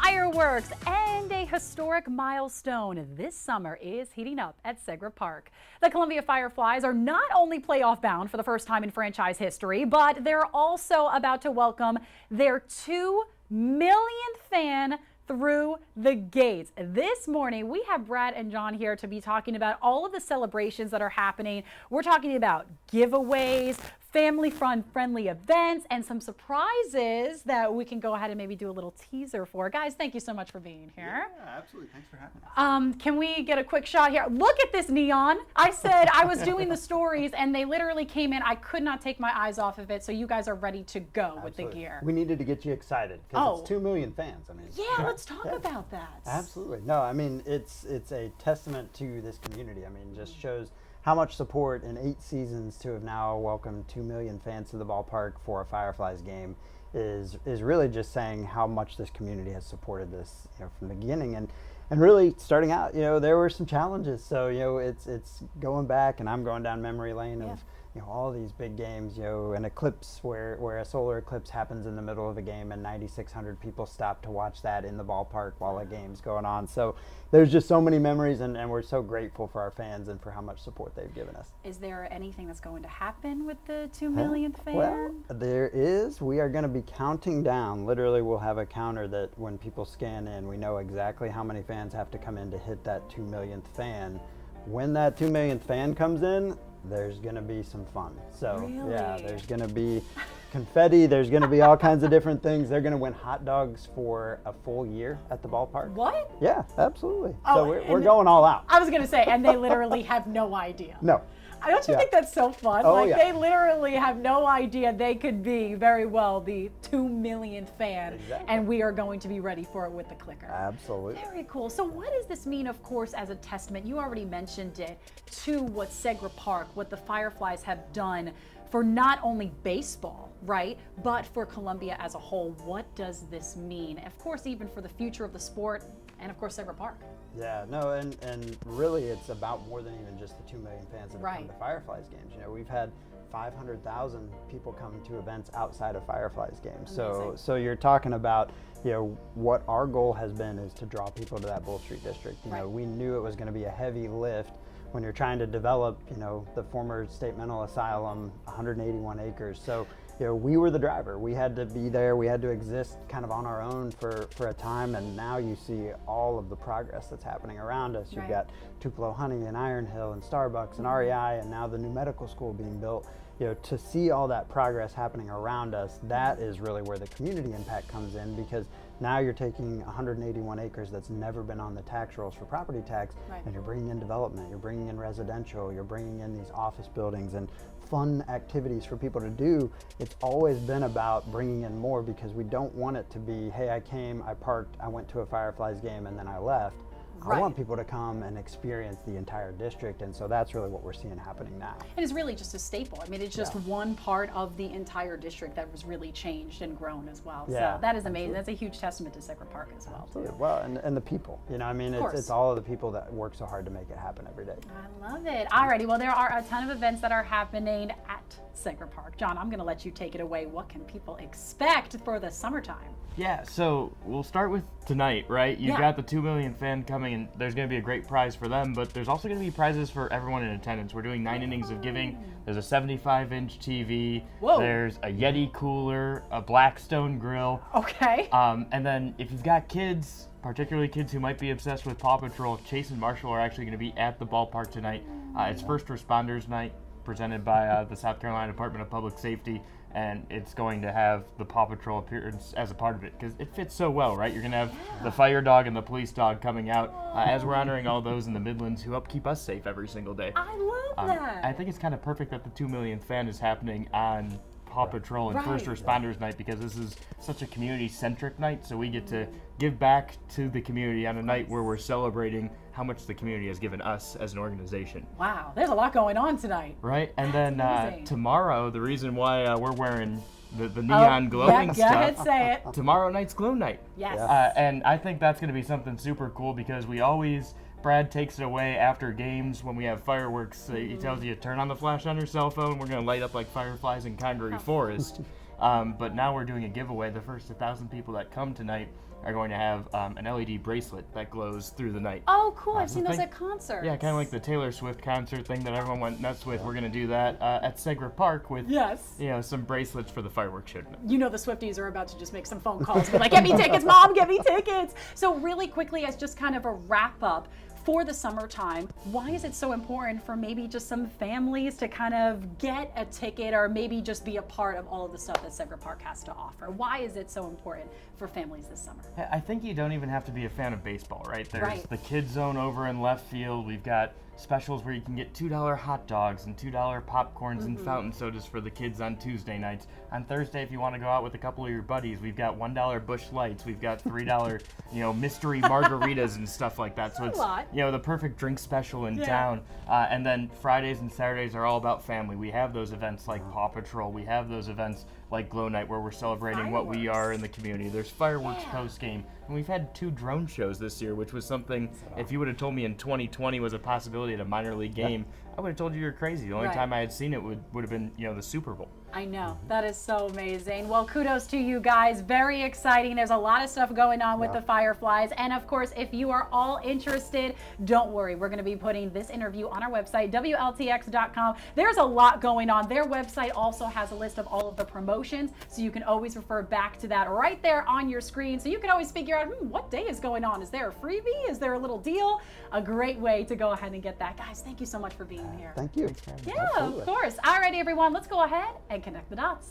fireworks, and a historic milestone this summer is heating up at Segra Park. The Columbia Fireflies are not only playoff bound for the first time in franchise history, but they're also about to welcome their 2 millionth fan through the gates. This morning, we have Brad and John here to be talking about all of the celebrations that are happening. We're talking about giveaways, family-friendly events, and some surprises that we can go ahead and maybe do a little teaser for. Guys, thank you so much for being here. Yeah, absolutely. Thanks for having us. Can we get a quick shot here? Look at this neon. I said I was doing the stories, and they literally came in. I could not take my eyes off of it, so you guys are ready to go with the gear. We needed to get you excited because it's 2 million fans. I mean, yeah, let's talk about that. Absolutely. No, I mean, it's a testament to this community. I mean, just shows how much support in 8 seasons to have now welcomed 2 million fans to the ballpark for a Fireflies game is really just saying how much this community has supported this, from the beginning. And really starting out, there were some challenges. So, it's going back, and I'm going down memory lane of all these big games, an eclipse where a solar eclipse happens in the middle of a game and 9,600 people stop to watch that in the ballpark while a game's going on. So there's just so many memories, and we're so grateful for our fans and for how much support they've given us. Is there anything that's going to happen with the 2 millionth fan? Well, there is. We are going to be counting down. Literally, we'll have a counter that when people scan in, we know exactly how many fans have to come in to hit that 2 millionth fan. When that 2 millionth fan comes in, there's going to be some fun. So, yeah, there's going to be confetti. There's going to be all kinds of different things. They're going to win hot dogs for a full year at the ballpark. What? Yeah, absolutely. So we're going all out. I was going to say, and they literally have no idea. No. Don't you think that's so fun? They literally have no idea they could be very well the 2 millionth fan, and we are going to be ready for it with the clicker. Absolutely. Very cool. So what does this mean, of course, as a testament? You already mentioned it, to what Segra Park, what the Fireflies have done for not only baseball, right, but for Columbia as a whole. What does this mean? Of course, even for the future of the sport, and of course, Segra Park. Yeah, no, and really it's about more than even just the 2 million fans that have come to Fireflies games. We've had 500,000 people come to events outside of Fireflies games. So you're talking about, what our goal has been is to draw people to that Bull Street district. We knew it was going to be a heavy lift when you're trying to develop, the former state mental asylum, 181 acres. So, we were the driver. We had to be there. We had to exist kind of on our own for a time. And now you see all of the progress that's happening around us. You've got Tupelo Honey and Iron Hill and Starbucks and REI and now the new medical school being built. To see all that progress happening around us, that is really where the community impact comes in, because now you're taking 181 acres that's never been on the tax rolls for property tax, and you're bringing in development, you're bringing in residential, you're bringing in these office buildings and fun activities for people to do. It's always been about bringing in more, because we don't want it to be, hey, I came, I parked, I went to a Fireflies game, and then I left. I want people to come and experience the entire district, and so that's really what we're seeing happening now. And it's really just a staple. I mean, it's just one part of the entire district that was really changed and grown as well. So that is amazing. That's a huge testament to Segra Park as well. Absolutely. Well, and the people. It's all of the people that work so hard to make it happen every day. I love it. Alrighty, well, there are a ton of events that are happening at Segra Park. John, I'm going to let you take it away. What can people expect for the summertime? Yeah, so we'll start with tonight, right? You've got the 2 million fan coming, and there's going to be a great prize for them, but there's also going to be prizes for everyone in attendance. We're doing 9 innings of giving. There's a 75-inch TV. Whoa. There's a Yeti cooler, a Blackstone grill. Okay. And then if you've got kids, particularly kids who might be obsessed with Paw Patrol, Chase and Marshall are actually going to be at the ballpark tonight. It's First Responders Night, presented by the South Carolina Department of Public Safety, and it's going to have the Paw Patrol appearance as a part of it because it fits so well, right? You're going to have the fire dog and the police dog coming out as we're honoring all those in the Midlands who help keep us safe every single day. I love that. I think it's kind of perfect that the 2 millionth fan is happening on Paw Patrol and First Responders Night, because this is such a community-centric night, so we get to give back to the community on a night where we're celebrating how much the community has given us as an organization. Wow, there's a lot going on tonight. Right, and then tomorrow, the reason why we're wearing the neon glowing stuff. Go ahead, say it. Tomorrow night's glow night. Yes. And I think that's going to be something super cool, because we always Brad takes it away after games when we have fireworks. He tells you to turn on the flash on your cell phone. We're going to light up like fireflies in Congaree Forest. But now we're doing a giveaway. The first 1,000 people that come tonight are going to have an LED bracelet that glows through the night. Oh, cool. I've seen those at concerts. Yeah, kind of like the Taylor Swift concert thing that everyone went nuts with. We're going to do that at Segra Park with some bracelets for the fireworks show. You know the Swifties are about to just make some phone calls. Be like, get me tickets, Mom, get me tickets. So really quickly, as just kind of a wrap up, for the summertime, why is it so important for maybe just some families to kind of get a ticket or maybe just be a part of all of the stuff that Segra Park has to offer? Why is it so important for families this summer? I think you don't even have to be a fan of baseball, right? There's the kids zone over in left field. We've got specials where you can get $2 hot dogs and $2 popcorns and fountain sodas for the kids on Tuesday nights. On Thursday, if you want to go out with a couple of your buddies, we've got $1 Busch Lights. We've got $3, mystery margaritas and stuff like that. So it's the perfect drink special in town. And then Fridays and Saturdays are all about family. We have those events like Paw Patrol. We have those events like Glow Night where we're celebrating what we are in the community. There's fireworks post game. And we've had 2 drone shows this year, which was something, if you would have told me in 2020 was a possibility at a minor league game, I would have told you you're crazy. The only time I had seen it would have been, the Super Bowl. I know. That is so amazing. Well, kudos to you guys. Very exciting. There's a lot of stuff going on with the Fireflies. And of course, if you are all interested, don't worry. We're going to be putting this interview on our website, WLTX.com. There's a lot going on. Their website also has a list of all of the promotions, so you can always refer back to that right there on your screen. So you can always figure out, what day is going on? Is there a freebie? Is there a little deal? A great way to go ahead and get that. Guys, thank you so much for being here. Thank you. Yeah, absolutely. Of course. All right, everyone, let's go ahead and connect the dots.